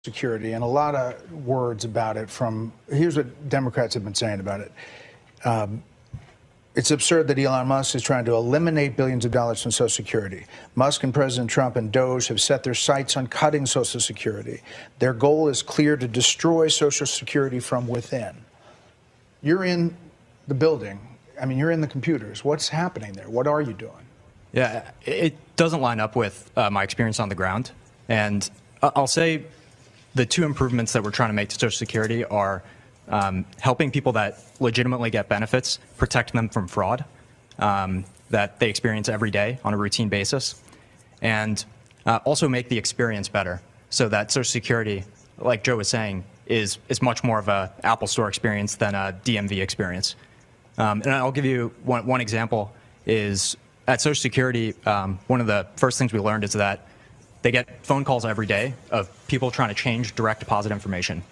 Security, and a lot of words about it from, here's what Democrats have been saying about it. It's absurd that Elon Musk is trying to eliminate billions of dollars from Social Security. Musk and President Trump and DOGE have set their sights on cutting Social Security. Their goal is clear: to destroy Social Security from within. You're in the building. I mean, you're in the computers. What's happening there? What are you doing? Yeah, it doesn't line up with my experience on the ground. And I'll say the two improvements that we're trying to make to Social Security are helping people that legitimately get benefits, protect them from fraud that they experience every day on a routine basis, and also make the experience better so that Social Security, like Joe was saying, is much more of a Apple Store experience than a DMV experience. And I'll give you one example is at Social Security, one of the first things we learned is that they get phone calls every day of people trying to change direct deposit information.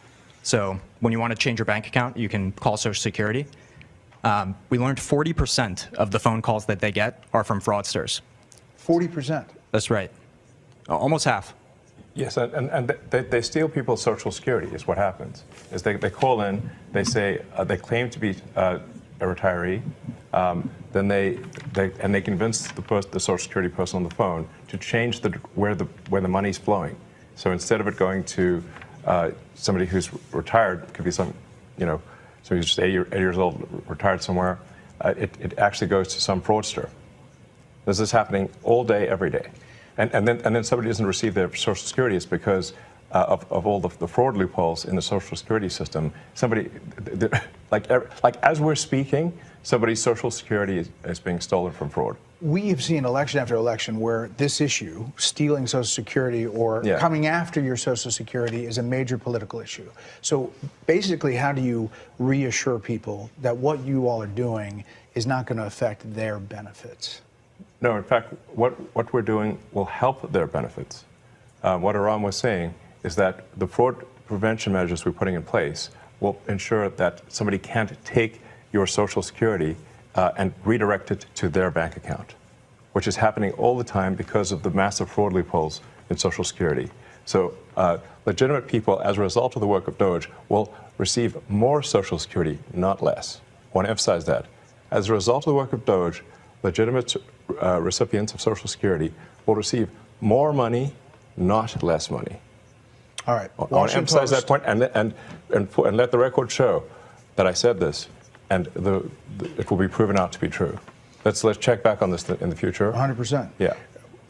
So when you want to change your bank account, you can call Social Security. We learned 40% of the phone calls that they get are from fraudsters. 40%? That's right. Almost half. Yes, and they steal people's Social Security is what happens. Is they call in, they say, they claim to be a retiree, then they convince the Social Security person on the phone to change where the money's flowing. So instead of it going to somebody who's retired, it could be somebody who's just 80 years old, retired somewhere, it actually goes to some fraudster. This is happening all day, every day. And then somebody doesn't receive their Social Security. It's because of all the fraud loopholes in the Social Security system. Somebody, like as we're speaking, somebody's Social Security is being stolen from fraud. We have seen election after election where this issue, stealing Social Security or coming after your Social Security, is a major political issue. So basically, how do you reassure people that what you all are doing is not going to affect their benefits? No, in fact, what we're doing will help their benefits. What Aram was saying is that the fraud prevention measures we're putting in place will ensure that somebody can't take your Social Security and redirect it to their bank account, which is happening all the time because of the massive fraud loopholes in Social Security. So legitimate people, as a result of the work of DOGE, will receive more Social Security, not less. I want to emphasize that. As a result of the work of DOGE, legitimate recipients of Social Security will receive more money, not less money. All right. I want to emphasize that point and let the record show that I said this, and it will be proven out to be true. Let's check back on this in the future. 100%. Yeah.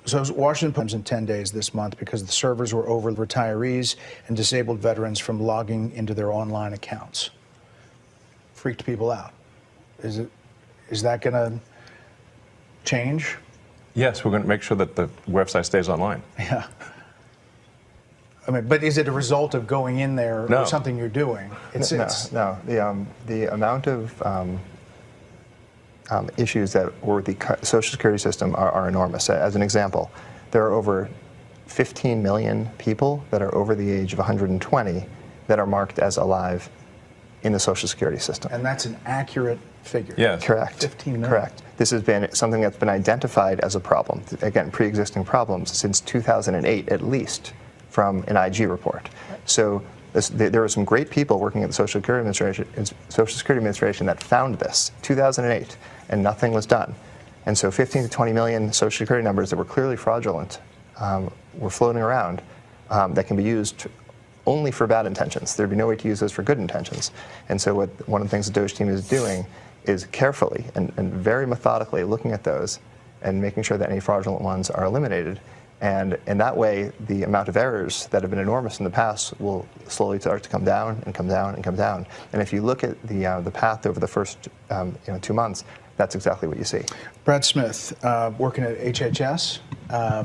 So Washington Post in 10 days this month because the servers were over retirees and disabled veterans from logging into their online accounts. Freaked people out. Is that going to change? Yes, we're going to make sure that the website stays online. Yeah. I mean, but is it a result of going in there or something you're doing? No. The amount of issues that were the Social Security system are enormous. As an example, there are over 15 million people that are over the age of 120 that are marked as alive in the Social Security system. And that's an accurate figure. Yes. Correct. 15 million. Correct. This has been something that's been identified as a problem, again, pre-existing problems, since 2008 at least, from an IG report. So there were some great people working at the Social Security Administration that found this, 2008, and nothing was done. And so 15 to 20 million Social Security numbers that were clearly fraudulent were floating around that can be used only for bad intentions. There'd be no way to use those for good intentions. And so one of the things the DOGE team is doing is carefully and very methodically looking at those and making sure that any fraudulent ones are eliminated. And in that way, the amount of errors that have been enormous in the past will slowly start to come down and come down and come down. And if you look at the path over the first 2 months, that's exactly what you see. Brad Smith, working at HHS.